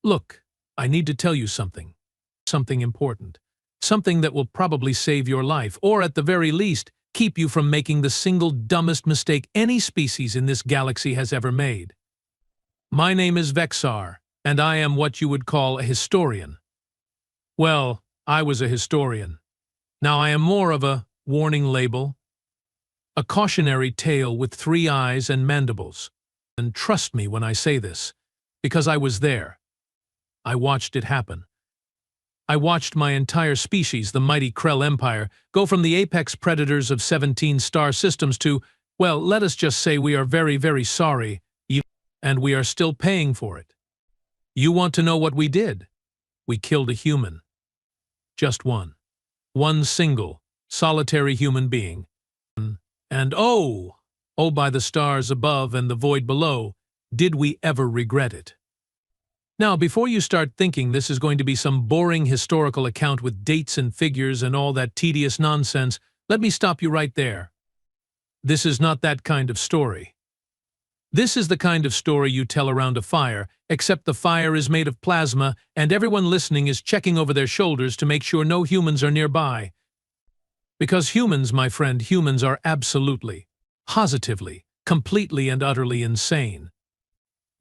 Look, I need to tell you something. Something important. Something that will probably save your life, or at the very least, keep you from making the single dumbest mistake any species in this galaxy has ever made. My name is Vexar, and I am what you would call a historian. Well, I was a historian. Now I am more of a warning label, a cautionary tale with 3 eyes and mandibles. And trust me when I say this, because I was there. I watched it happen. I watched my entire species, the mighty Krell Empire, go from the apex predators of 17 star systems to, well, let us just say we are very, very sorry, and we are still paying for it. You want to know what we did? We killed a human. Just one. One single, solitary human being. And oh, by the stars above and the void below, did we ever regret it. Now, before you start thinking this is going to be some boring historical account with dates and figures and all that tedious nonsense, let me stop you right there. This is not that kind of story. This is the kind of story you tell around a fire, except the fire is made of plasma and everyone listening is checking over their shoulders to make sure no humans are nearby. Because humans, my friend, humans are absolutely, positively, completely and utterly insane.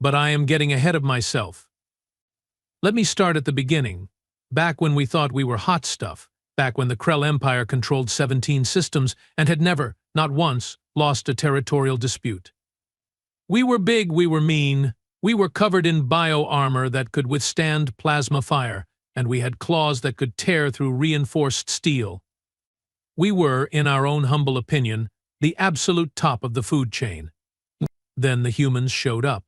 But I am getting ahead of myself. Let me start at the beginning, back when we thought we were hot stuff, back when the Krell Empire controlled 17 systems and had never, not once, lost a territorial dispute. We were big, we were mean, we were covered in bio-armor that could withstand plasma fire, and we had claws that could tear through reinforced steel. We were, in our own humble opinion, the absolute top of the food chain. Then the humans showed up.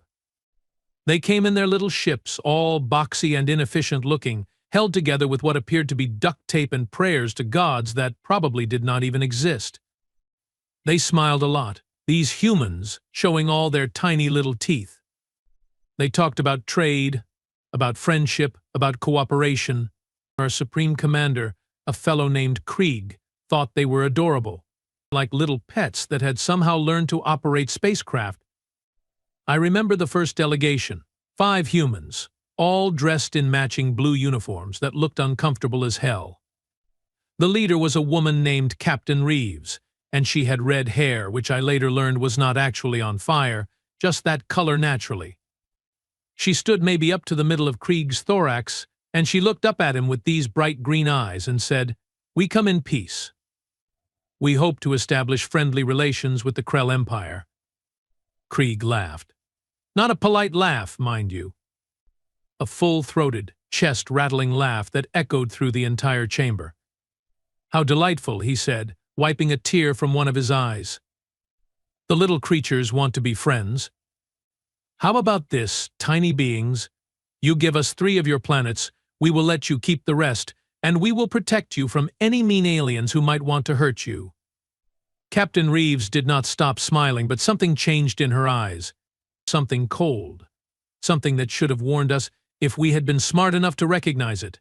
They came in their little ships, all boxy and inefficient looking, held together with what appeared to be duct tape and prayers to gods that probably did not even exist. They smiled a lot, these humans showing all their tiny little teeth. They talked about trade, about friendship, about cooperation. Our supreme commander, a fellow named Krieg, thought they were adorable, like little pets that had somehow learned to operate spacecraft. I remember the first delegation, 5 humans, all dressed in matching blue uniforms that looked uncomfortable as hell. The leader was a woman named Captain Reeves, and she had red hair, which I later learned was not actually on fire, just that color naturally. She stood maybe up to the middle of Krieg's thorax, and she looked up at him with these bright green eyes and said, "We come in peace. We hope to establish friendly relations with the Krell Empire." Krieg laughed. Not a polite laugh, mind you. A full-throated, chest-rattling laugh that echoed through the entire chamber. "How delightful," he said, wiping a tear from one of his eyes. "The little creatures want to be friends. How about this, tiny beings? You give us 3 of your planets, we will let you keep the rest, and we will protect you from any mean aliens who might want to hurt you." Captain Reeves did not stop smiling, but something changed in her eyes. Something cold. Something that should have warned us if we had been smart enough to recognize it.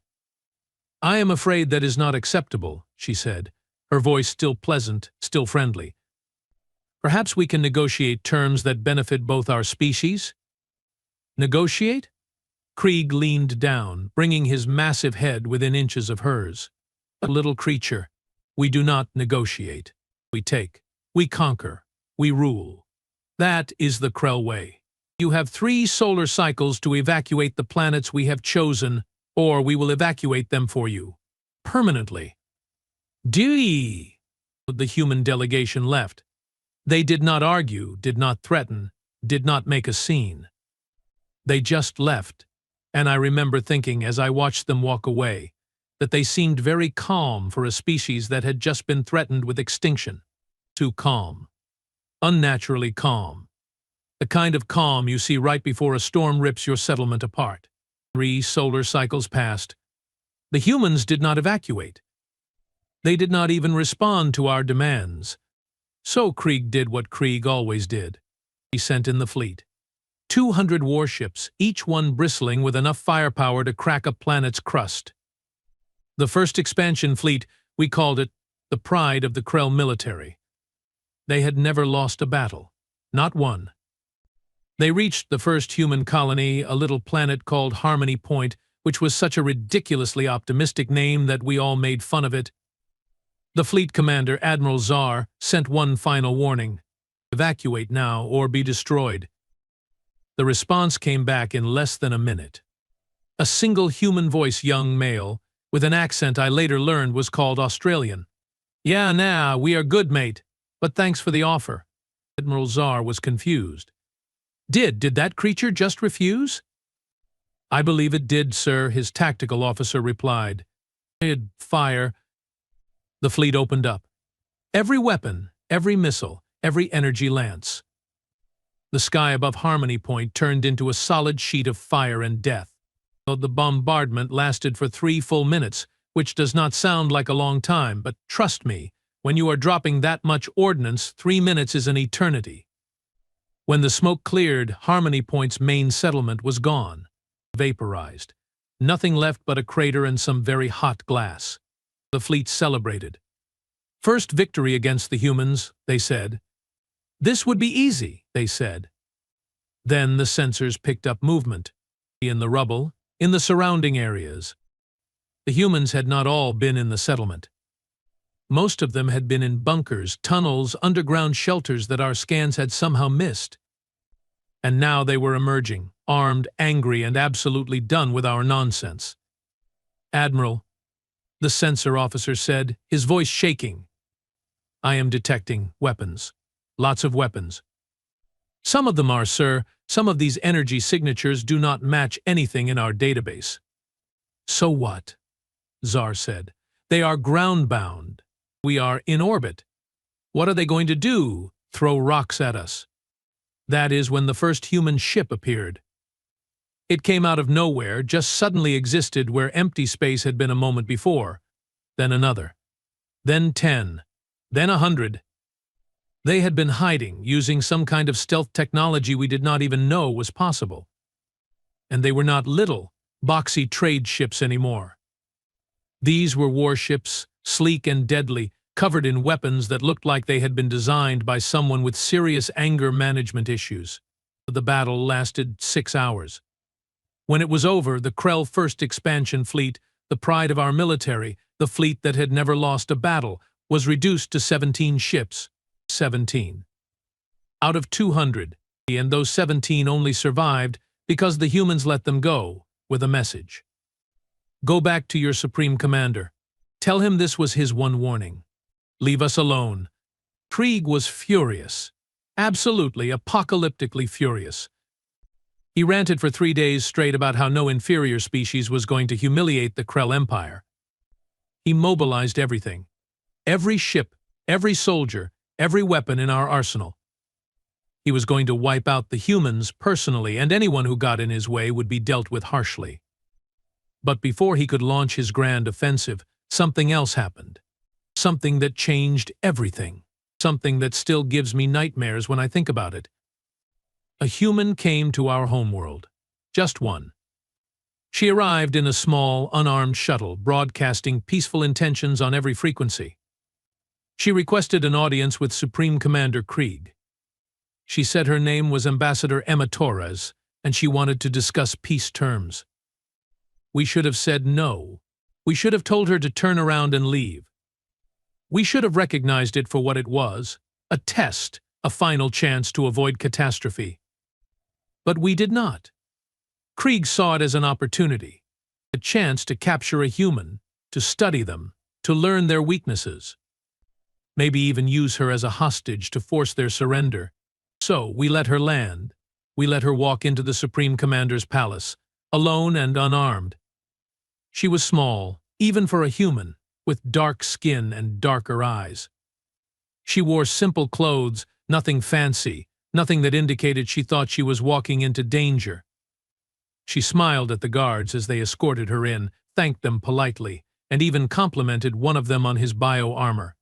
"I am afraid that is not acceptable," she said, her voice still pleasant, still friendly. "Perhaps we can negotiate terms that benefit both our species?" "Negotiate?" Krieg leaned down, bringing his massive head within inches of hers. "A little creature. We do not negotiate. We take. We conquer. We rule. That is the Krell way. You have 3 solar cycles to evacuate the planets we have chosen, or we will evacuate them for you. Permanently." "Dee!" The human delegation left. They did not argue, did not threaten, did not make a scene. They just left, and I remember thinking as I watched them walk away, that they seemed very calm for a species that had just been threatened with extinction. Too calm. Unnaturally calm. The kind of calm you see right before a storm rips your settlement apart. 3 solar cycles passed. The humans did not evacuate. They did not even respond to our demands. So Krieg did what Krieg always did. He sent in the fleet. 200 warships, each one bristling with enough firepower to crack a planet's crust. The first expansion fleet, we called it the pride of the Krell military. They had never lost a battle. Not one. They reached the first human colony, a little planet called Harmony Point, which was such a ridiculously optimistic name that we all made fun of it. The fleet commander, Admiral Czar, sent one final warning: evacuate now or be destroyed. The response came back in less than a minute. A single human voice, young male, with an accent I later learned was called Australian. "Yeah, nah, we are good, mate, but thanks for the offer." Admiral Czar was confused. Did that creature just refuse? "I believe it did, sir," his tactical officer replied. "It'd fire." The fleet opened up. Every weapon, every missile, every energy lance. The sky above Harmony Point turned into a solid sheet of fire and death. The bombardment lasted for 3 full minutes, which does not sound like a long time, but trust me, when you are dropping that much ordnance, 3 minutes is an eternity. When the smoke cleared, Harmony Point's main settlement was gone, vaporized. Nothing left but a crater and some very hot glass. The fleet celebrated. First victory against the humans, they said. This would be easy, they said. Then the sensors picked up movement. In the rubble, in the surrounding areas. The humans had not all been in the settlement. Most of them had been in bunkers, tunnels, underground shelters that our scans had somehow missed. And now they were emerging, armed, angry, and absolutely done with our nonsense. "Admiral," the sensor officer said, his voice shaking, "I am detecting weapons. Lots of weapons. Some of them are, sir, some of these energy signatures do not match anything in our database." "So what?" Czar said. "They are ground-bound. We are in orbit. What are they going to do? Throw rocks at us?" That is when the first human ship appeared. It came out of nowhere, just suddenly existed where empty space had been a moment before. Then another. Then 10. Then 100. They had been hiding, using some kind of stealth technology we did not even know was possible. And they were not little, boxy trade ships anymore. These were warships, sleek and deadly, covered in weapons that looked like they had been designed by someone with serious anger management issues. The battle lasted 6 hours. When it was over, the Krell First Expansion Fleet, the pride of our military, the fleet that had never lost a battle, was reduced to 17 ships. 17. Out of 200, and those 17 only survived because the humans let them go, with a message. "Go back to your Supreme Commander. Tell him this was his one warning. Leave us alone." Krieg was furious. Absolutely, apocalyptically furious. He ranted for 3 days straight about how no inferior species was going to humiliate the Krell Empire. He mobilized everything. Every ship, every soldier, every weapon in our arsenal. He was going to wipe out the humans personally, and anyone who got in his way would be dealt with harshly. But before he could launch his grand offensive, something else happened. Something that changed everything. Something that still gives me nightmares when I think about it. A human came to our homeworld. Just one. She arrived in a small, unarmed shuttle, broadcasting peaceful intentions on every frequency. She requested an audience with Supreme Commander Krieg. She said her name was Ambassador Emma Torres, and she wanted to discuss peace terms. We should have said no. We should have told her to turn around and leave. We should have recognized it for what it was, a test, a final chance to avoid catastrophe. But we did not. Krieg saw it as an opportunity, a chance to capture a human, to study them, to learn their weaknesses. Maybe even use her as a hostage to force their surrender. So we let her land. We let her walk into the Supreme Commander's palace, alone and unarmed. She was small, even for a human, with dark skin and darker eyes. She wore simple clothes, nothing fancy, nothing that indicated she thought she was walking into danger. She smiled at the guards as they escorted her in, thanked them politely, and even complimented one of them on his bio-armor.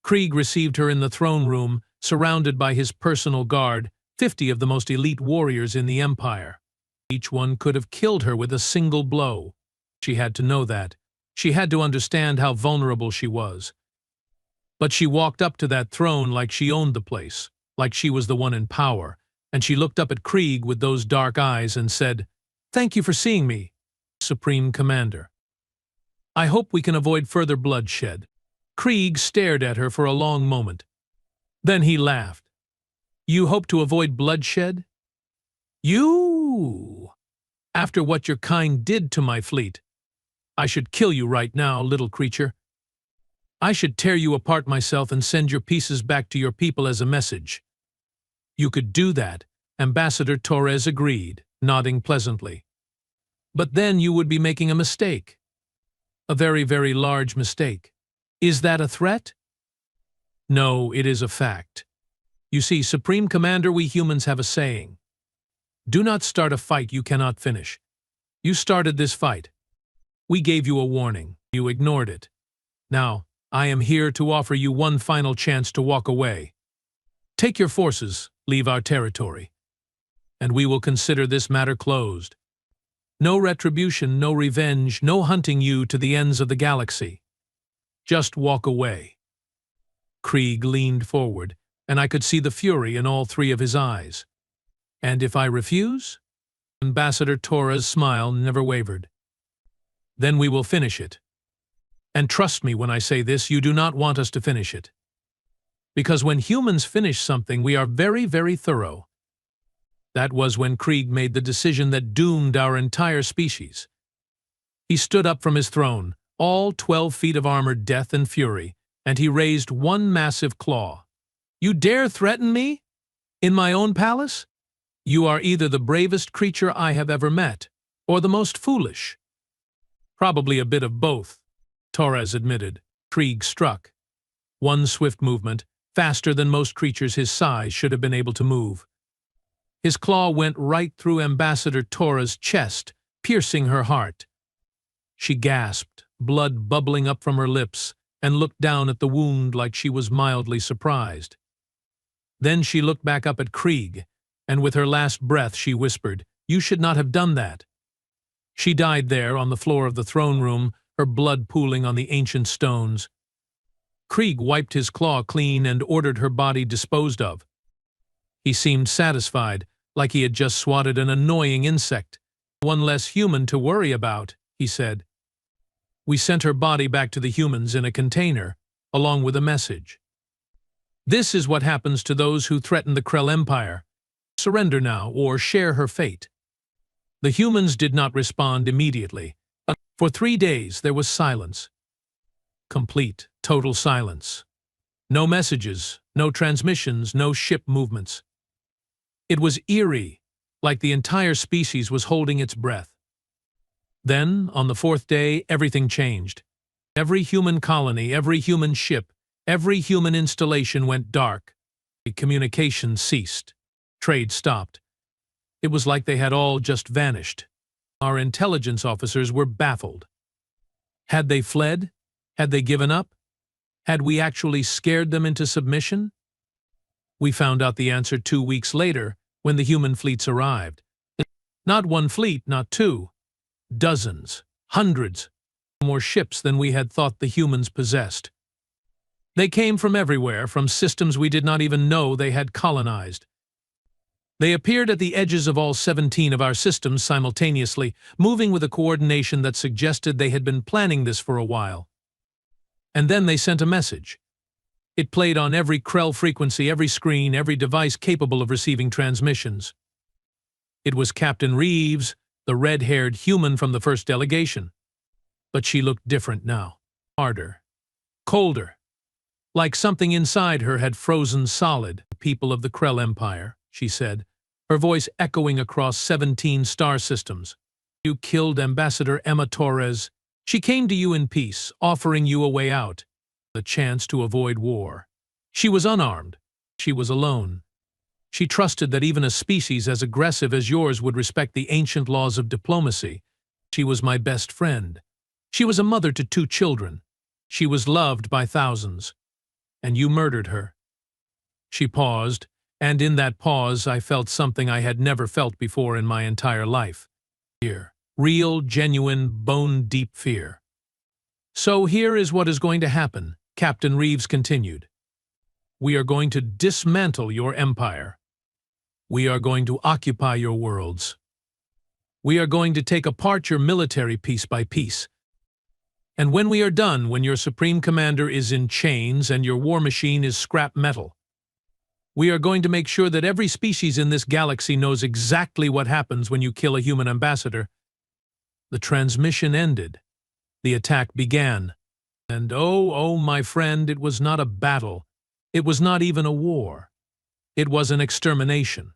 Krieg received her in the throne room, surrounded by his personal guard, 50 of the most elite warriors in the Empire. Each one could have killed her with a single blow. She had to know that. She had to understand how vulnerable she was. But she walked up to that throne like she owned the place, like she was the one in power, and she looked up at Krieg with those dark eyes and said, "Thank you for seeing me, Supreme Commander. I hope we can avoid further bloodshed." Krieg stared at her for a long moment. Then he laughed. "You hope to avoid bloodshed? You! After what your kind did to my fleet, I should kill you right now, little creature. I should tear you apart myself and send your pieces back to your people as a message." "You could do that," Ambassador Torres agreed, nodding pleasantly. "But then you would be making a mistake. A very, very large mistake." "Is that a threat?" "No, it is a fact. You see, Supreme Commander, we humans have a saying. Do not start a fight you cannot finish. You started this fight. We gave you a warning. You ignored it. Now, I am here to offer you one final chance to walk away. Take your forces, leave our territory, and we will consider this matter closed. No retribution, no revenge, no hunting you to the ends of the galaxy. Just walk away." Krieg leaned forward, and I could see the fury in all three of his eyes. "And if I refuse?" Ambassador Torres' smile never wavered. "Then we will finish it. And trust me when I say this, you do not want us to finish it. Because when humans finish something, we are very, very thorough. That was when Krieg made the decision that doomed our entire species." He stood up from his throne, all 12 feet of armored death and fury, and he raised one massive claw. "You dare threaten me? In my own palace? You are either the bravest creature I have ever met, or the most foolish." "Probably a bit of both," Torres admitted. Krieg struck. One swift movement, faster than most creatures his size should have been able to move. His claw went right through Ambassador Torres' chest, piercing her heart. She gasped, blood bubbling up from her lips, and looked down at the wound like she was mildly surprised. Then she looked back up at Krieg, and with her last breath she whispered, "You should not have done that." She died there on the floor of the throne room, her blood pooling on the ancient stones. Krieg wiped his claw clean and ordered her body disposed of. He seemed satisfied, like he had just swatted an annoying insect. "One less human to worry about," he said. We sent her body back to the humans in a container, along with a message. "This is what happens to those who threaten the Krell Empire. Surrender now, or share her fate." The humans did not respond immediately. For 3 days there was silence. Complete, total silence. No messages, no transmissions, no ship movements. It was eerie, like the entire species was holding its breath. Then, on the 4th day, everything changed. Every human colony, every human ship, every human installation went dark. Communication ceased. Trade stopped. It was like they had all just vanished. Our intelligence officers were baffled. Had they fled? Had they given up? Had we actually scared them into submission? We found out the answer 2 weeks later, when the human fleets arrived. Not one fleet, not two. Dozens, hundreds, more ships than we had thought the humans possessed. They came from everywhere, from systems we did not even know they had colonized. They appeared at the edges of all 17 of our systems simultaneously, moving with a coordination that suggested they had been planning this for a while. And then they sent a message. It played on every Krell frequency, every screen, every device capable of receiving transmissions. It was Captain Reeves, the red-haired human from the first delegation. But she looked different now. Harder. Colder. Like something inside her had frozen solid. "People of the Krell Empire," she said, her voice echoing across 17 star systems. "You killed Ambassador Emma Torres. She came to you in peace, offering you a way out, a chance to avoid war. She was unarmed. She was alone. She trusted that even a species as aggressive as yours would respect the ancient laws of diplomacy. She was my best friend. She was a mother to 2 children. She was loved by thousands. And you murdered her." She paused, and in that pause I felt something I had never felt before in my entire life. Fear. Real, genuine, bone-deep fear. "So here is what is going to happen," Captain Reeves continued. "We are going to dismantle your empire. We are going to occupy your worlds. We are going to take apart your military piece by piece. And when we are done, when your supreme commander is in chains and your war machine is scrap metal, we are going to make sure that every species in this galaxy knows exactly what happens when you kill a human ambassador. The transmission ended. The attack began. And oh, my friend, it was not a battle. It was not even a war. It was an extermination.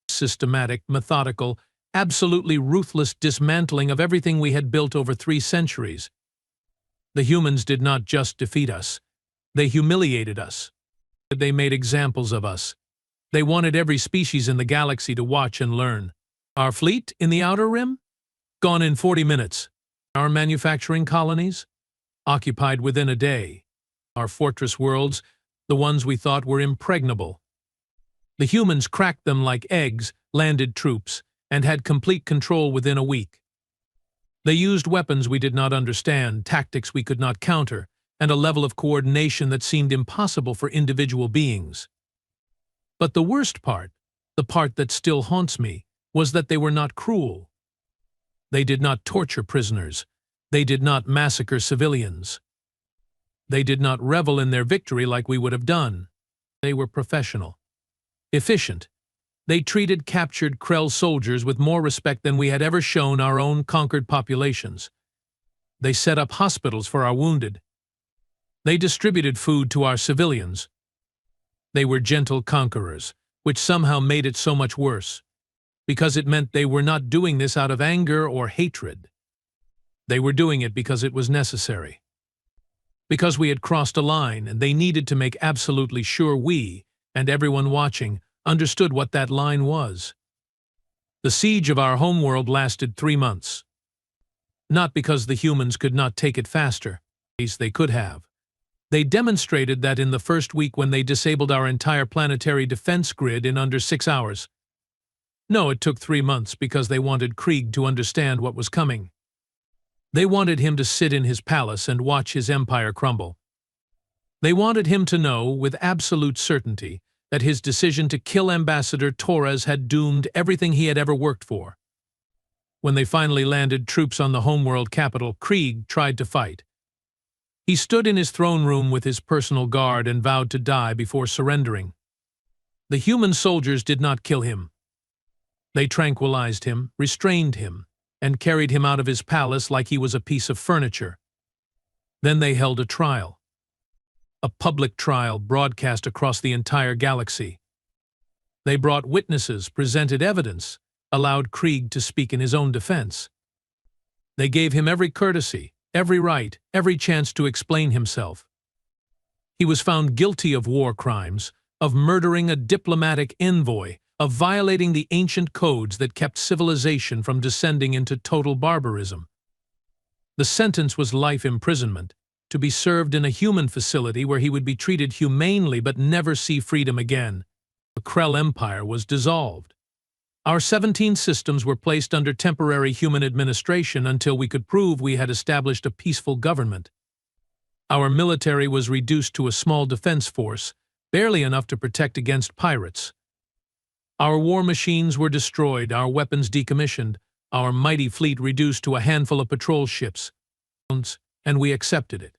Systematic, methodical, absolutely ruthless dismantling of everything we had built over 3 centuries. The humans did not just defeat us. They humiliated us. They made examples of us. They wanted every species in the galaxy to watch and learn. Our fleet in the Outer Rim? Gone in 40 minutes. Our manufacturing colonies? Occupied within a day. Our fortress worlds, the ones we thought were impregnable. The humans cracked them like eggs, landed troops, and had complete control within a week. They used weapons we did not understand, tactics we could not counter, and a level of coordination that seemed impossible for individual beings. But the worst part, the part that still haunts me, was that they were not cruel. They did not torture prisoners. They did not massacre civilians. They did not revel in their victory like we would have done. They were professional, efficient. They treated captured Krell soldiers with more respect than we had ever shown our own conquered populations. They set up hospitals for our wounded. They distributed food to our civilians. They were gentle conquerors, which somehow made it so much worse, because it meant they were not doing this out of anger or hatred. They were doing it because it was necessary. Because we had crossed a line and they needed to make absolutely sure we, and everyone watching, understood what that line was. The siege of our homeworld lasted 3 months. Not because the humans could not take it faster, at least they could have. They demonstrated that in the first week when they disabled our entire planetary defense grid in under 6 hours. No, it took 3 months because they wanted Krieg to understand what was coming. They wanted him to sit in his palace and watch his empire crumble. They wanted him to know with absolute certainty that his decision to kill Ambassador Torres had doomed everything he had ever worked for. When they finally landed troops on the homeworld capital, Krieg tried to fight. He stood in his throne room with his personal guard and vowed to die before surrendering. The human soldiers did not kill him. They tranquilized him, restrained him, and carried him out of his palace like he was a piece of furniture. Then they held a trial. A public trial broadcast across the entire galaxy. They brought witnesses, presented evidence, allowed Krieg to speak in his own defense. They gave him every courtesy, every right, every chance to explain himself. He was found guilty of war crimes, of murdering a diplomatic envoy, of violating the ancient codes that kept civilization from descending into total barbarism. The sentence was life imprisonment, to be served in a human facility where he would be treated humanely but never see freedom again. The Krell Empire was dissolved. Our 17 systems were placed under temporary human administration until we could prove we had established a peaceful government. Our military was reduced to a small defense force, barely enough to protect against pirates. Our war machines were destroyed, our weapons decommissioned, our mighty fleet reduced to a handful of patrol ships. And we accepted it.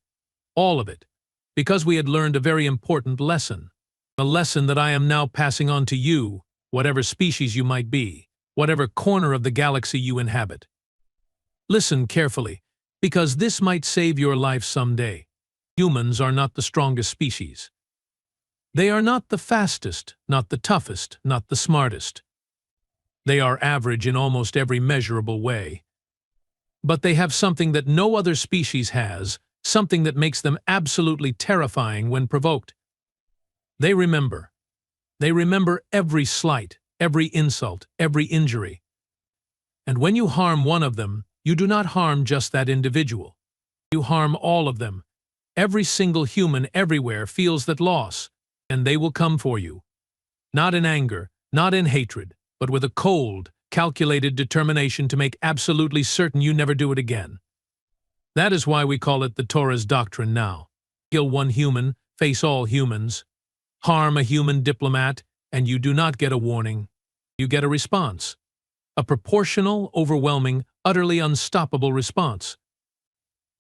All of it. Because we had learned a very important lesson. A lesson that I am now passing on to you, whatever species you might be, whatever corner of the galaxy you inhabit. Listen carefully, because this might save your life someday. Humans are not the strongest species. They are not the fastest, not the toughest, not the smartest. They are average in almost every measurable way. But they have something that no other species has, something that makes them absolutely terrifying when provoked. They remember. They remember every slight, every insult, every injury. And when you harm one of them, you do not harm just that individual. You harm all of them. Every single human everywhere feels that loss, and they will come for you. Not in anger, not in hatred, but with a cold, calculated determination to make absolutely certain you never do it again. That is why we call it the Torres Doctrine now. Kill one human, face all humans. Harm a human diplomat, and you do not get a warning. You get a response. A proportional, overwhelming, utterly unstoppable response.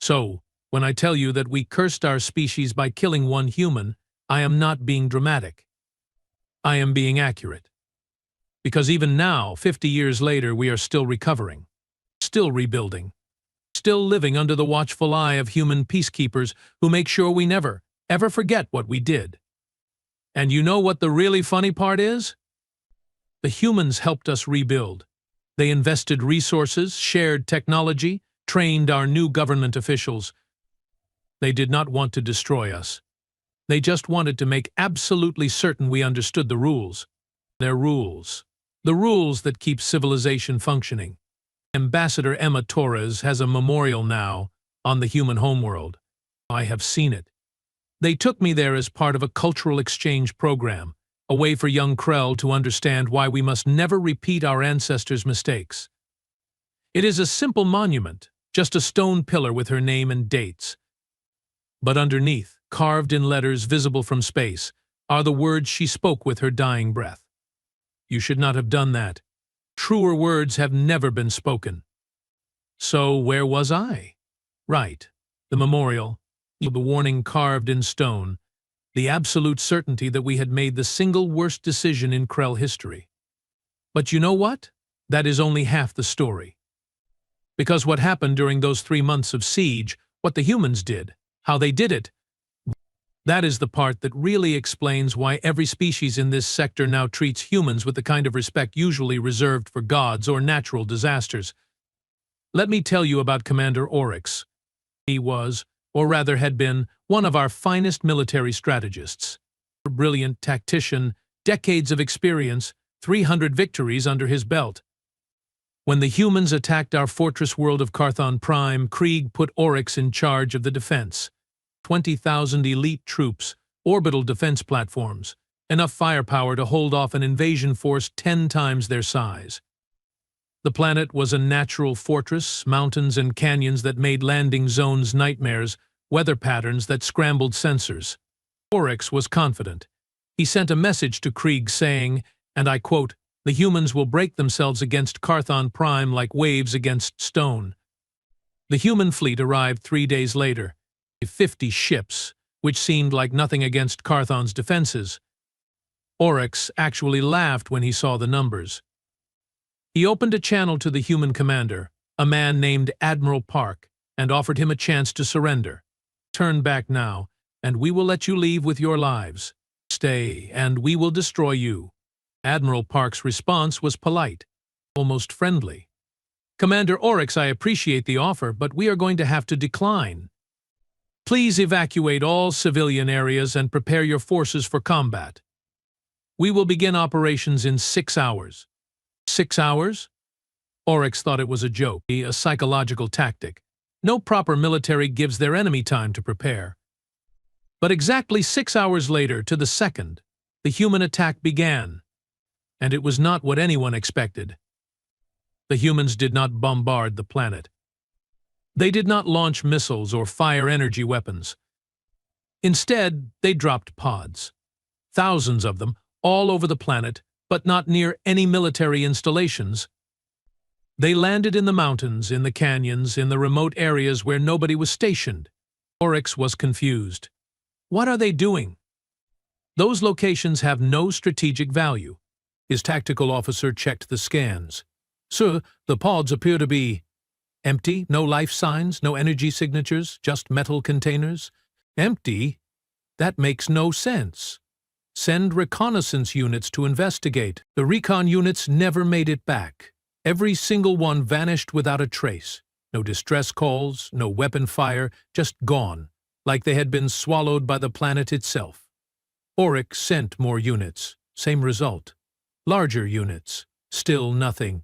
So, when I tell you that we cursed our species by killing one human, I am not being dramatic. I am being accurate. Because even now, 50 years later, we are still recovering, still rebuilding, still living under the watchful eye of human peacekeepers who make sure we never, ever forget what we did. And you know what the really funny part is? The humans helped us rebuild. They invested resources, shared technology, trained our new government officials. They did not want to destroy us. They just wanted to make absolutely certain we understood the rules. Their rules. The rules that keep civilization functioning. Ambassador Emma Torres has a memorial now on the human homeworld. I have seen it. They took me there as part of a cultural exchange program, a way for young Krell to understand why we must never repeat our ancestors' mistakes. It is a simple monument, just a stone pillar with her name and dates. But underneath, carved in letters visible from space, are the words she spoke with her dying breath. You should not have done that. Truer words have never been spoken. So where was I? Right. The memorial, the warning carved in stone, the absolute certainty that we had made the single worst decision in Krell history. But you know what? That is only half the story. Because what happened during those 3 months of siege, what the humans did, how they did it, that is the part that really explains why every species in this sector now treats humans with the kind of respect usually reserved for gods or natural disasters. Let me tell you about Commander Oryx. He was, or rather had been, one of our finest military strategists. A brilliant tactician, decades of experience, 300 victories under his belt. When the humans attacked our fortress world of Carthon Prime, Krieg put Oryx in charge of the defense. 20,000 elite troops, orbital defense platforms, enough firepower to hold off an invasion force 10 times their size. The planet was a natural fortress, mountains and canyons that made landing zones nightmares, weather patterns that scrambled sensors. Oryx was confident. He sent a message to Krieg saying, and I quote, "The humans will break themselves against Carthon Prime like waves against stone." The human fleet arrived 3 days later. 50 ships, which seemed like nothing against Carthon's defenses. Oryx actually laughed when he saw the numbers. He opened a channel to the human commander, a man named Admiral Park, and offered him a chance to surrender. Turn back now, and we will let you leave with your lives. Stay, and we will destroy you. Admiral Park's response was polite, almost friendly. Commander Oryx, I appreciate the offer, but we are going to have to decline. Please evacuate all civilian areas and prepare your forces for combat. We will begin operations in 6 hours. 6 hours? Oryx thought it was a joke, a psychological tactic. No proper military gives their enemy time to prepare. But exactly 6 hours later, to the second, the human attack began. And it was not what anyone expected. The humans did not bombard the planet. They did not launch missiles or fire energy weapons. Instead, they dropped pods. Thousands of them, all over the planet, but not near any military installations. They landed in the mountains, in the canyons, in the remote areas where nobody was stationed. Oryx was confused. What are they doing? Those locations have no strategic value. His tactical officer checked the scans. Sir, the pods appear to be empty, no life signs, no energy signatures, just metal containers. Empty? That makes no sense. Send reconnaissance units to investigate. The recon units never made it back. Every single one vanished without a trace. No distress calls, no weapon fire, just gone, like they had been swallowed by the planet itself. Oryx sent more units. Same result. Larger units. Still nothing.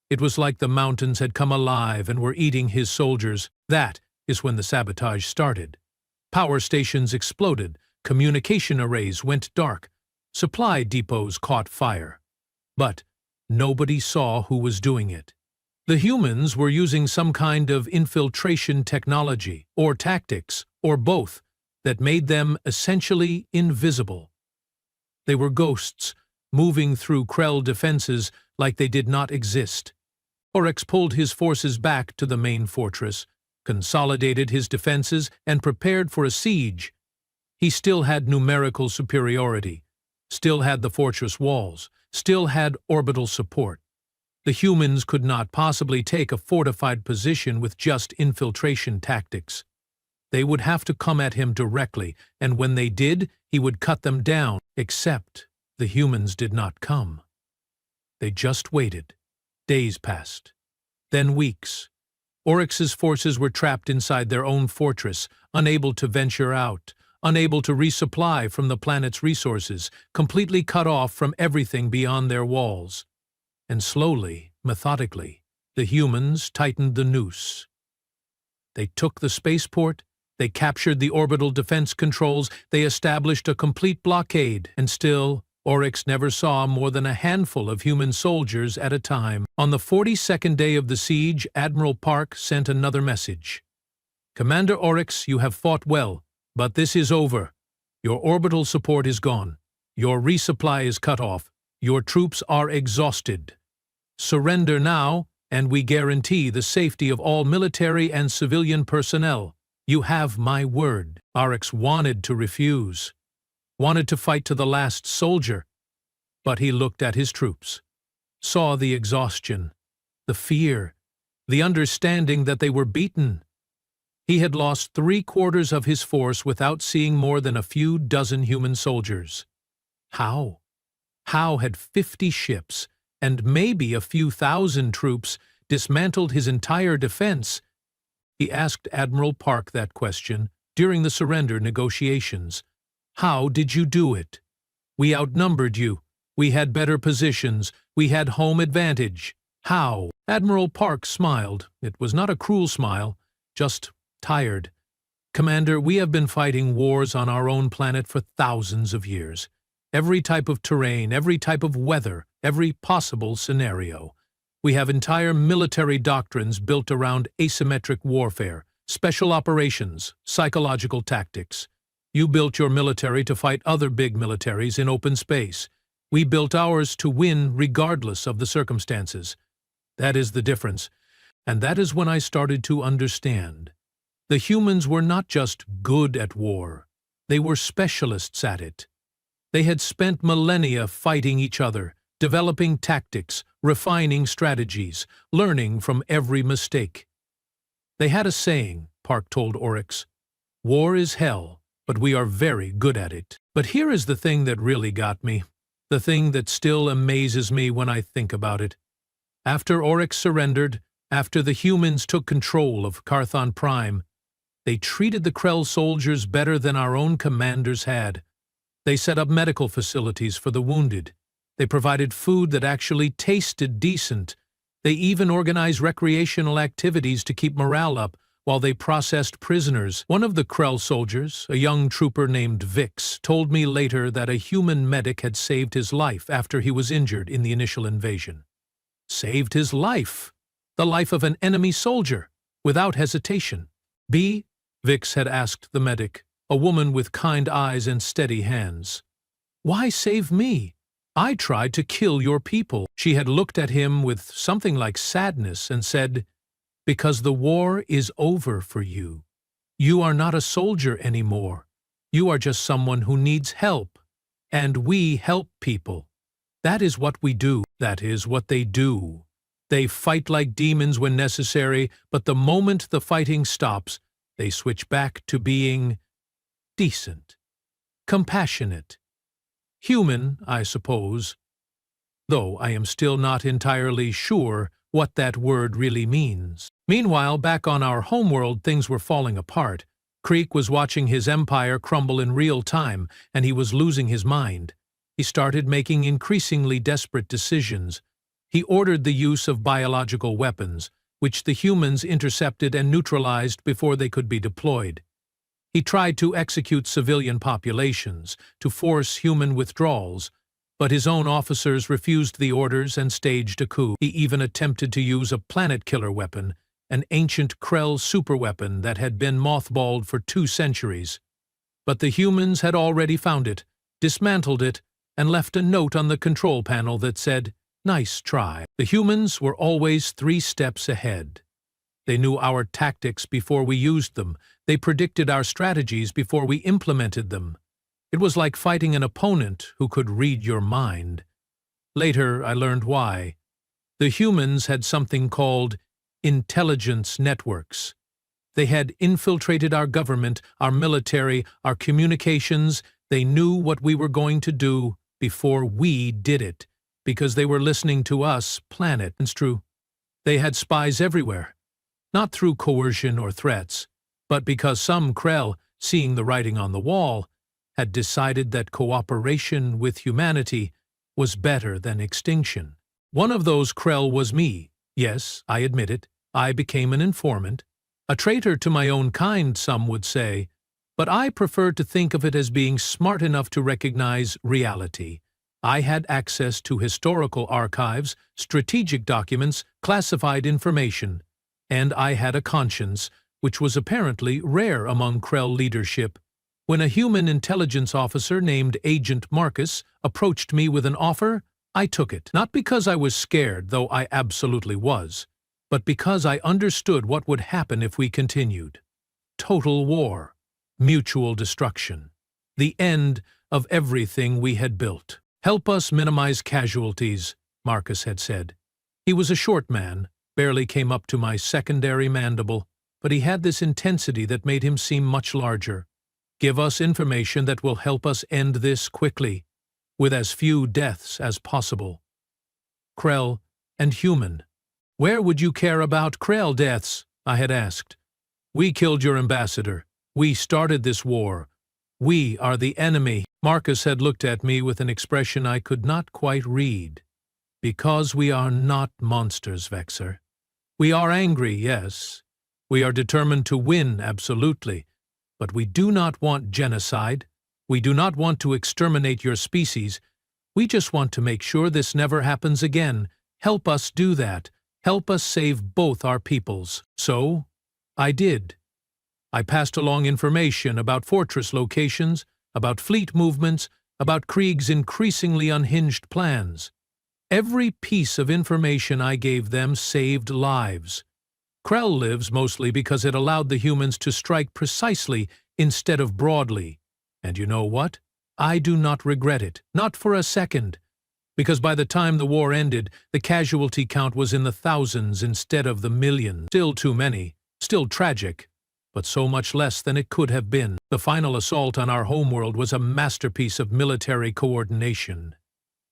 It was like the mountains had come alive and were eating his soldiers. That is when the sabotage started. Power stations exploded, communication arrays went dark, supply depots caught fire. But nobody saw who was doing it. The humans were using some kind of infiltration technology, or tactics, or both, that made them essentially invisible. They were ghosts, moving through Krell defenses like they did not exist. Oryx pulled his forces back to the main fortress, consolidated his defenses, and prepared for a siege. He still had numerical superiority, still had the fortress walls, still had orbital support. The humans could not possibly take a fortified position with just infiltration tactics. They would have to come at him directly, and when they did, he would cut them down, except the humans did not come. They just waited. Days passed. Then weeks. Oryx's forces were trapped inside their own fortress, unable to venture out, unable to resupply from the planet's resources, completely cut off from everything beyond their walls. And slowly, methodically, the humans tightened the noose. They took the spaceport, they captured the orbital defense controls, they established a complete blockade, and still, Oryx never saw more than a handful of human soldiers at a time. On the 42nd day of the siege, Admiral Park sent another message. "Commander Oryx, you have fought well, but this is over. Your orbital support is gone. Your resupply is cut off. Your troops are exhausted. Surrender now, and we guarantee the safety of all military and civilian personnel. You have my word." Oryx wanted to refuse, wanted to fight to the last soldier, but he looked at his troops, saw the exhaustion, the fear, the understanding that they were beaten. He had lost 3/4 of his force without seeing more than a few dozen human soldiers. How? How had 50 ships and maybe a few thousand troops dismantled his entire defense? He asked Admiral Park that question during the surrender negotiations. "How did you do it? We outnumbered you. We had better positions. We had home advantage. How?" Admiral Park smiled. It was not a cruel smile, just tired. "Commander, we have been fighting wars on our own planet for thousands of years. Every type of terrain, every type of weather, every possible scenario. We have entire military doctrines built around asymmetric warfare, special operations, psychological tactics. You built your military to fight other big militaries in open space. We built ours to win regardless of the circumstances. That is the difference, and that is when I started to understand. The humans were not just good at war. They were specialists at it. They had spent millennia fighting each other, developing tactics, refining strategies, learning from every mistake. They had a saying, Park told Oryx, "War is hell, but we are very good at it." But here is the thing that really got me, the thing that still amazes me when I think about it. After Oryx surrendered, after the humans took control of Carthon Prime, they treated the Krell soldiers better than our own commanders had. They set up medical facilities for the wounded. They provided food that actually tasted decent. They even organized recreational activities to keep morale up while they processed prisoners. One of the Krell soldiers, a young trooper named Vix, told me later that a human medic had saved his life after he was injured in the initial invasion. Saved his life, the life of an enemy soldier, without hesitation. "B?" Vix had asked the medic, a woman with kind eyes and steady hands. "Why save me? I tried to kill your people." She had looked at him with something like sadness and said, "Because the war is over for you. You are not a soldier anymore. You are just someone who needs help. And we help people. That is what we do. That is what they do. They fight like demons when necessary, but the moment the fighting stops, they switch back to being decent, compassionate, human, I suppose, though I am still not entirely sure what that word really means." Meanwhile, back on our homeworld, things were falling apart. Creek was watching his empire crumble in real time, and he was losing his mind. He started making increasingly desperate decisions. He ordered the use of biological weapons, which the humans intercepted and neutralized before they could be deployed. He tried to execute civilian populations, to force human withdrawals, but his own officers refused the orders and staged a coup. He even attempted to use a planet-killer weapon, an ancient Krell superweapon that had been mothballed for 2 centuries. But the humans had already found it, dismantled it, and left a note on the control panel that said, "Nice try." The humans were always 3 steps ahead. They knew our tactics before we used them. They predicted our strategies before we implemented them. It was like fighting an opponent who could read your mind. Later, I learned why. The humans had something called intelligence networks. They had infiltrated our government, our military, our communications. They knew what we were going to do before we did it, because they were listening to us plan it. It's true. They had spies everywhere, not through coercion or threats, but because some Krell, seeing the writing on the wall, had decided that cooperation with humanity was better than extinction. One of those Krell was me. Yes, I admit it. I became an informant. A traitor to my own kind, some would say, but I prefer to think of it as being smart enough to recognize reality. I had access to historical archives, strategic documents, classified information, and I had a conscience, which was apparently rare among Krell leadership. When a human intelligence officer named Agent Marcus approached me with an offer, I took it. Not because I was scared, though I absolutely was, but because I understood what would happen if we continued. Total war, mutual destruction, the end of everything we had built. "Help us minimize casualties," Marcus had said. He was a short man, barely came up to my secondary mandible, but he had this intensity that made him seem much larger. "Give us information that will help us end this quickly, with as few deaths as possible." Krell and human. "Where would you care about Krell deaths?" I had asked. "We killed your ambassador. We started this war. We are the enemy." Marcus had looked at me with an expression I could not quite read. "Because we are not monsters, Vexer. We are angry, yes. We are determined to win, absolutely. But we do not want genocide. We do not want to exterminate your species. We just want to make sure this never happens again. Help us do that. Help us save both our peoples." So, I did. I passed along information about fortress locations, about fleet movements, about Krieg's increasingly unhinged plans. Every piece of information I gave them saved lives. Krell lives mostly because it allowed the humans to strike precisely instead of broadly. And you know what? I do not regret it, not for a second, because by the time the war ended, the casualty count was in the thousands instead of the millions. Still too many, still tragic, but so much less than it could have been. The final assault on our homeworld was a masterpiece of military coordination.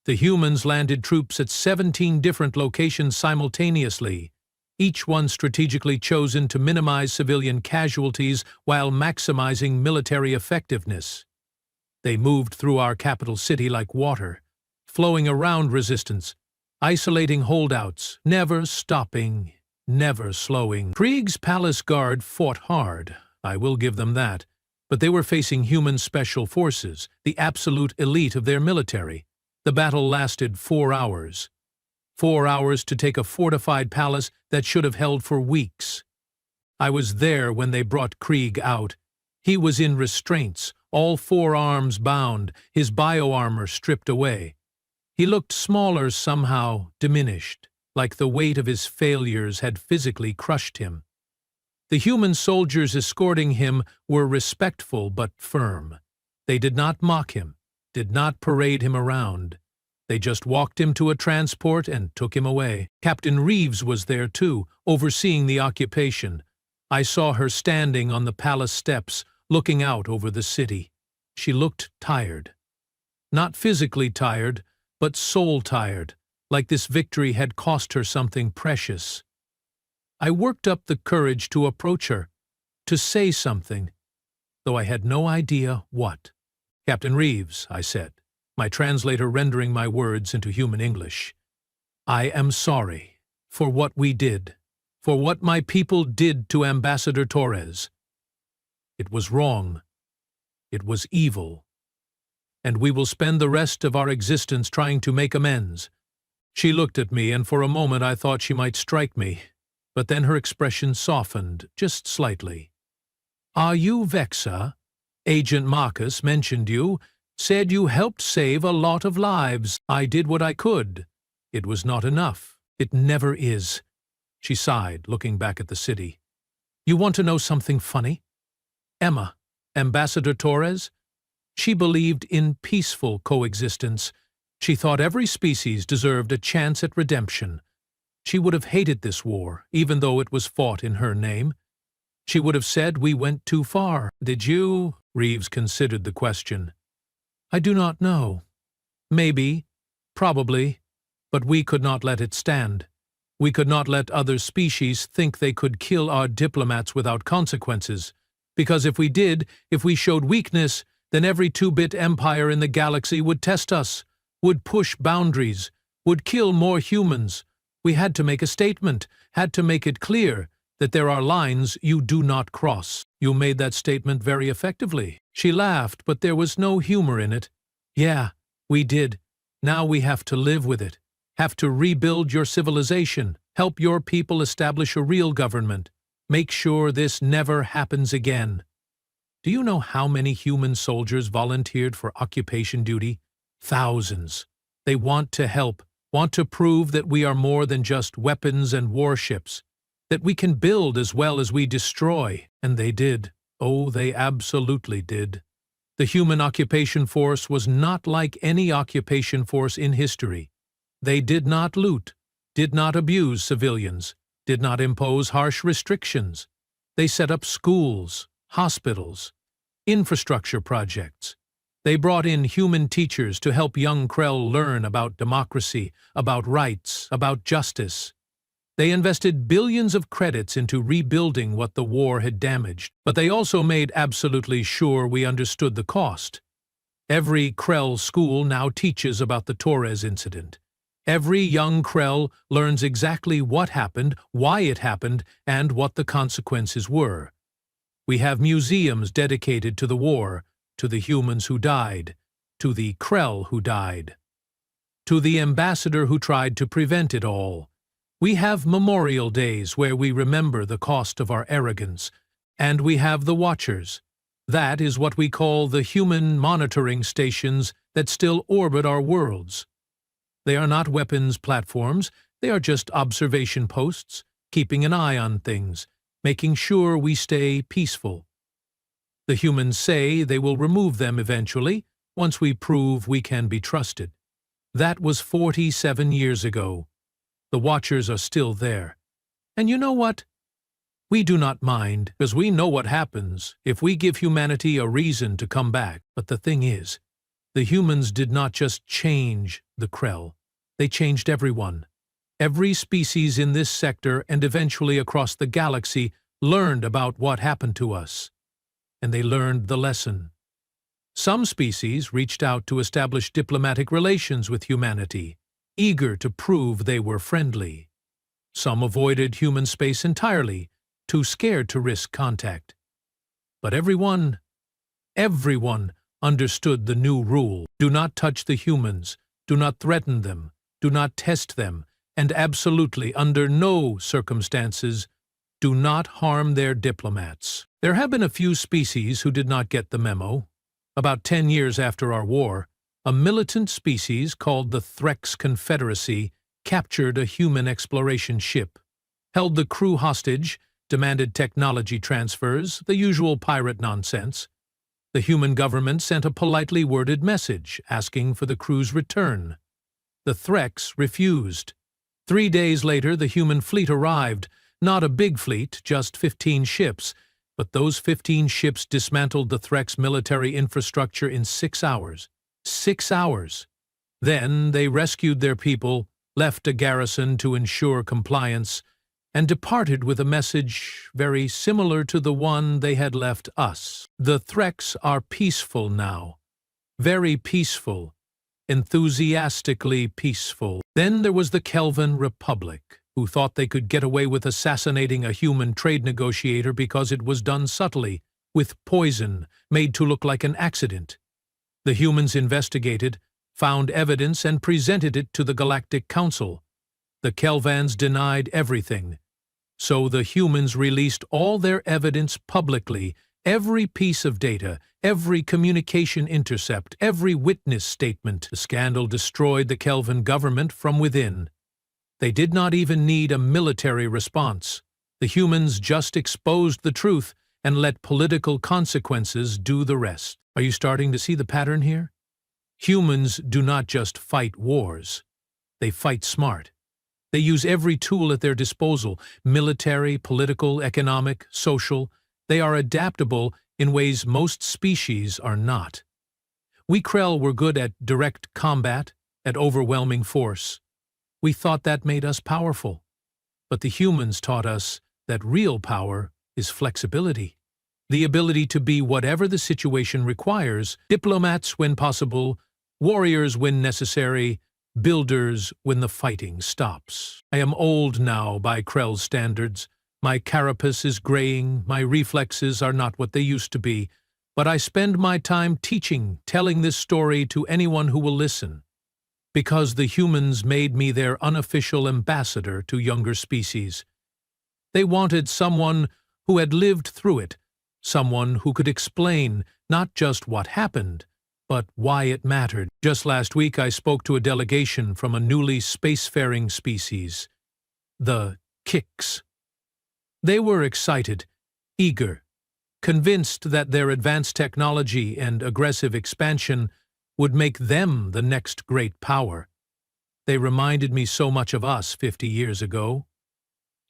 The humans landed troops at 17 different locations simultaneously, each one strategically chosen to minimize civilian casualties while maximizing military effectiveness. They moved through our capital city like water, flowing around resistance, isolating holdouts, never stopping, never slowing. Krieg's palace guard fought hard, I will give them that, but they were facing human special forces, the absolute elite of their military. The battle lasted 4 hours. 4 hours to take a fortified palace that should have held for weeks. I was there when they brought Krieg out. He was in restraints, all 4 arms bound, his bioarmor stripped away. He looked smaller somehow, diminished, like the weight of his failures had physically crushed him. The human soldiers escorting him were respectful but firm. They did not mock him, did not parade him around. They just walked him to a transport and took him away. Captain Reeves was there too, overseeing the occupation. I saw her standing on the palace steps, looking out over the city. She looked tired. Not physically tired, but soul-tired, like this victory had cost her something precious. I worked up the courage to approach her, to say something, though I had no idea what. "Captain Reeves," I said, my translator rendering my words into human English, "I am sorry for what we did, for what my people did to Ambassador Torres. It was wrong. It was evil. And we will spend the rest of our existence trying to make amends." She looked at me, and for a moment I thought she might strike me, but then her expression softened, just slightly. "Are you Vexa? Agent Marcus mentioned you. Said you helped save a lot of lives. I did what I could. It was not enough. It never is. She sighed, looking back at the city. You want to know something funny? Emma, Ambassador Torres, she believed in peaceful coexistence. She thought every species deserved a chance at redemption. She would have hated this war, even though it was fought in her name. She would have said we went too far. Did you? Reeves considered the question. I do not know. Maybe, probably, but we could not let it stand. We could not let other species think they could kill our diplomats without consequences, because if we did, if we showed weakness, then every two-bit empire in the galaxy would test us, would push boundaries, would kill more humans. We had to make a statement, had to make it clear that there are lines you do not cross. You made that statement very effectively. She laughed, but there was no humor in it. Yeah, we did. Now we have to live with it. Have to rebuild your civilization, help your people establish a real government, make sure this never happens again. Do you know how many human soldiers volunteered for occupation duty? Thousands. They want to help, want to prove that we are more than just weapons and warships, that we can build as well as we destroy, and they did. Oh, they absolutely did. The human occupation force was not like any occupation force in history. They did not loot, did not abuse civilians, did not impose harsh restrictions. They set up schools, hospitals, infrastructure projects. They brought in human teachers to help young Krell learn about democracy, about rights, about justice. They invested billions of credits into rebuilding what the war had damaged, but they also made absolutely sure we understood the cost. Every Krell school now teaches about the Torres incident. Every young Krell learns exactly what happened, why it happened, and what the consequences were. We have museums dedicated to the war, to the humans who died, to the Krell who died, to the ambassador who tried to prevent it all. We have memorial days where we remember the cost of our arrogance, and we have the Watchers. That is what we call the human monitoring stations that still orbit our worlds. They are not weapons platforms, they are just observation posts, keeping an eye on things, making sure we stay peaceful. The humans say they will remove them eventually, once we prove we can be trusted. That was 47 years ago. The Watchers are still there. And you know what? We do not mind, because we know what happens if we give humanity a reason to come back. But the thing is, the humans did not just change the Krell. They changed everyone. Every species in this sector and eventually across the galaxy learned about what happened to us. And they learned the lesson. Some species reached out to establish diplomatic relations with humanity, eager to prove they were friendly. Some avoided human space entirely, too scared to risk contact. But everyone understood the new rule. Do not touch the humans, do not threaten them, do not test them, and absolutely, under no circumstances, do not harm their diplomats. There have been a few species who did not get the memo. About 10 years after our war, a militant species called the Threx Confederacy captured a human exploration ship, held the crew hostage, demanded technology transfers, the usual pirate nonsense. The human government sent a politely worded message asking for the crew's return. The Threx refused. 3 days later, the human fleet arrived. Not a big fleet, just 15 ships, but those 15 ships dismantled the Threx military infrastructure in 6 hours. 6 hours. Then they rescued their people, left a garrison to ensure compliance, and departed with a message very similar to the one they had left us. The Threx are peaceful now. Very peaceful. Enthusiastically peaceful. Then there was the Kelvin Republic, who thought they could get away with assassinating a human trade negotiator because it was done subtly, with poison, made to look like an accident. The humans investigated, found evidence, and presented it to the Galactic Council. The Kelvans denied everything. So the humans released all their evidence publicly, Every piece of data, every communication intercept, every witness statement. The scandal destroyed the Kelvin government from within. They did not even need a military response. The humans just exposed the truth and let political consequences do the rest. Are you starting to see the pattern here? Humans do not just fight wars. They fight smart. They use every tool at their disposal, military, political, economic, social. They are adaptable in ways most species are not. We Krell were good at direct combat, at overwhelming force. We thought that made us powerful. But the humans taught us that real power is flexibility. The ability to be whatever the situation requires, diplomats when possible, warriors when necessary, builders when the fighting stops. I am old now by Krell's standards. My carapace is graying, my reflexes are not what they used to be, but I spend my time teaching, telling this story to anyone who will listen. Because the humans made me their unofficial ambassador to younger species. They wanted someone who had lived through it, someone who could explain not just what happened, but why it mattered. Just last week I spoke to a delegation from a newly spacefaring species, the Kicks. They were excited, eager, convinced that their advanced technology and aggressive expansion would make them the next great power. They reminded me so much of us 50 years ago.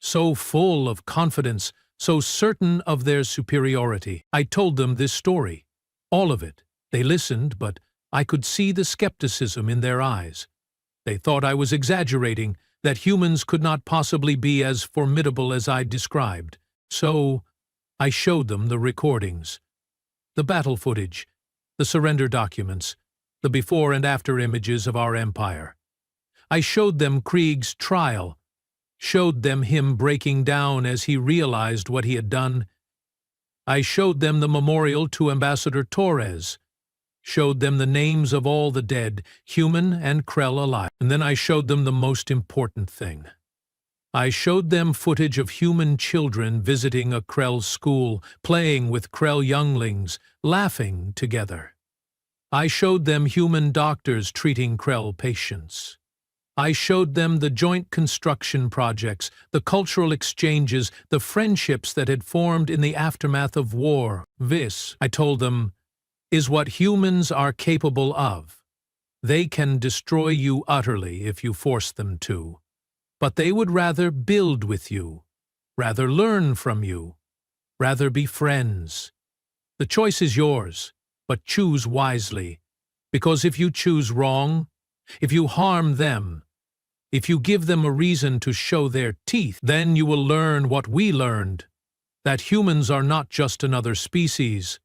So full of confidence, so certain of their superiority. I told them this story, all of it. They listened, but I could see the skepticism in their eyes. They thought I was exaggerating, that humans could not possibly be as formidable as I described. So I showed them the recordings, the battle footage, the surrender documents, the before and after images of our empire. I showed them Krieg's trial, showed them him breaking down as he realized what he had done. I showed them the memorial to Ambassador Torres, showed them the names of all the dead, human and Krell alike. And then I showed them the most important thing. I showed them footage of human children visiting a Krell school, playing with Krell younglings, laughing together. I showed them human doctors treating Krell patients. I showed them the joint construction projects, the cultural exchanges, the friendships that had formed in the aftermath of war. This, I told them, is what humans are capable of. They can destroy you utterly if you force them to. But they would rather build with you, rather learn from you, rather be friends. The choice is yours, but choose wisely. Because if you choose wrong, if you harm them, if you give them a reason to show their teeth, then you will learn what we learned, that humans are not just another species.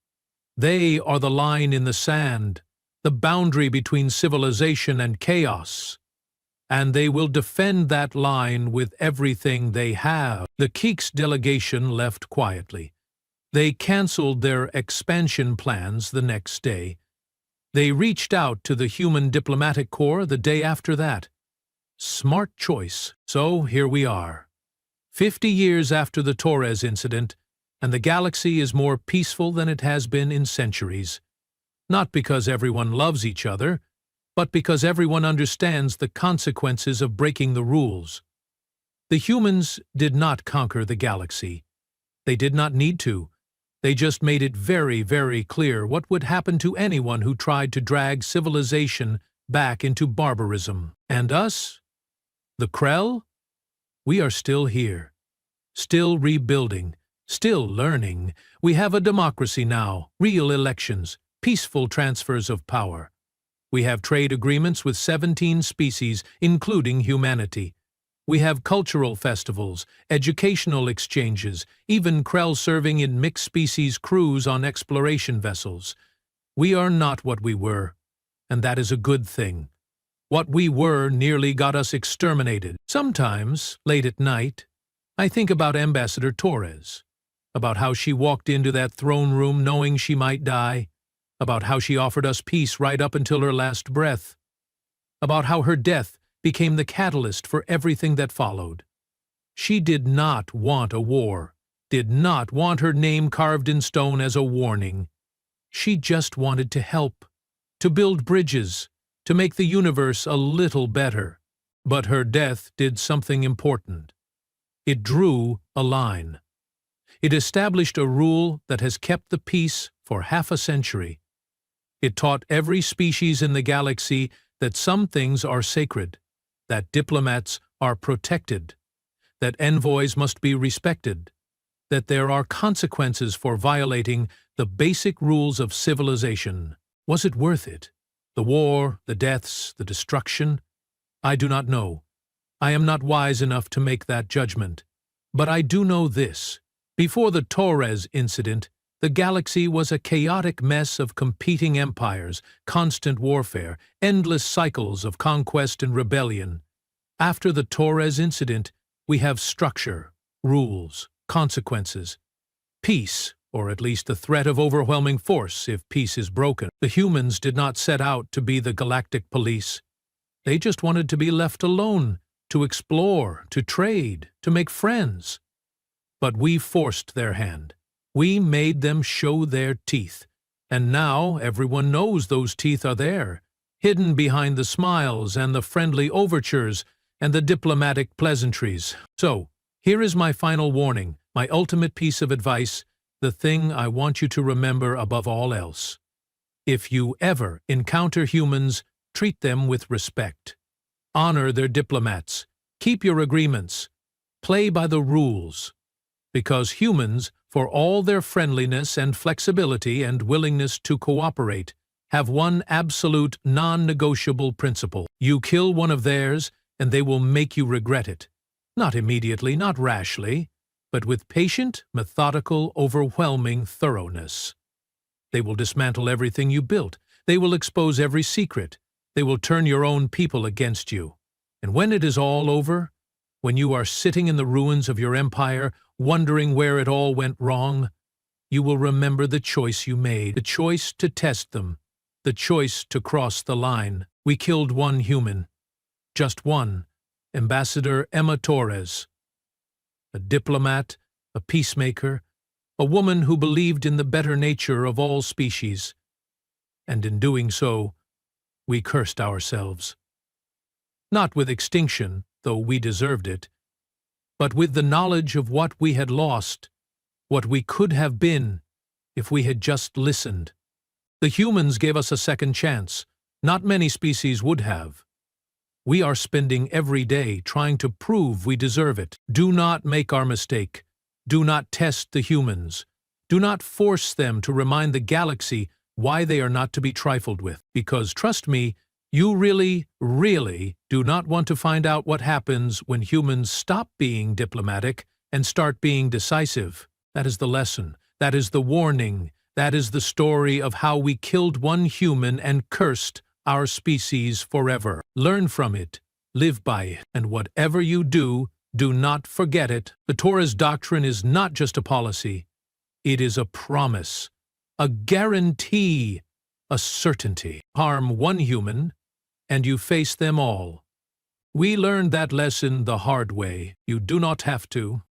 They are the line in the sand, the boundary between civilization and chaos. And they will defend that line with everything they have. The Keeks delegation left quietly. They canceled their expansion plans the next day. They reached out to the Human Diplomatic Corps the day after that. Smart choice. So here we are, 50 years after the Torres incident, and the galaxy is more peaceful than it has been in centuries. Not because everyone loves each other, but because everyone understands the consequences of breaking the rules. The humans did not conquer the galaxy. They did not need to. They just made it very, very clear what would happen to anyone who tried to drag civilization back into barbarism. And us? The Krell? We are still here, still rebuilding, still learning. We have a democracy now, real elections, peaceful transfers of power. We have trade agreements with 17 species, including humanity. We have cultural festivals, educational exchanges, even Krell serving in mixed-species crews on exploration vessels. We are not what we were, and that is a good thing. What we were nearly got us exterminated. Sometimes, late at night, I think about Ambassador Torres, about how she walked into that throne room knowing she might die, about how she offered us peace right up until her last breath, about how her death became the catalyst for everything that followed. She did not want a war, did not want her name carved in stone as a warning. She just wanted to help, to build bridges, to make the universe a little better. But her death did something important. It drew a line. It established a rule that has kept the peace for half a century. It taught every species in the galaxy that some things are sacred, that diplomats are protected, that envoys must be respected, that there are consequences for violating the basic rules of civilization. Was it worth it? The war, the deaths, the destruction? I do not know. I am not wise enough to make that judgment. But I do know this. Before the Torres incident, the galaxy was a chaotic mess of competing empires, constant warfare, endless cycles of conquest and rebellion. After the Torres incident, we have structure, rules, consequences, peace, or at least the threat of overwhelming force if peace is broken. The humans did not set out to be the galactic police. They just wanted to be left alone, to explore, to trade, to make friends. But we forced their hand. We made them show their teeth. And now everyone knows those teeth are there, hidden behind the smiles and the friendly overtures and the diplomatic pleasantries. So, here is my final warning, my ultimate piece of advice, the thing I want you to remember above all else. If you ever encounter humans, treat them with respect. Honor their diplomats. Keep your agreements. Play by the rules. Because humans, for all their friendliness and flexibility and willingness to cooperate, have one absolute non-negotiable principle. You kill one of theirs, and they will make you regret it. Not immediately, not rashly, but with patient, methodical, overwhelming thoroughness. They will dismantle everything you built. They will expose every secret. They will turn your own people against you. And when it is all over, when you are sitting in the ruins of your empire, wondering where it all went wrong, you will remember the choice you made, the choice to test them, the choice to cross the line. We killed one human. Just one. Ambassador Emma Torres. A diplomat, a peacemaker, a woman who believed in the better nature of all species. And in doing so, we cursed ourselves. Not with extinction, though we deserved it, but with the knowledge of what we had lost, what we could have been if we had just listened. The humans gave us a second chance. Not many species would have. We are spending every day trying to prove we deserve it. Do not make our mistake. Do not test the humans. Do not force them to remind the galaxy why they are not to be trifled with. Because, trust me, you really, really do not want to find out what happens when humans stop being diplomatic and start being decisive. That is the lesson. That is the warning. That is the story of how we killed one human and cursed our species forever. Learn from it. Live by it. And whatever you do, do not forget it. The Torres doctrine is not just a policy. It is a promise, a guarantee, a certainty. Harm one human, and you face them all. We learned that lesson the hard way. You do not have to.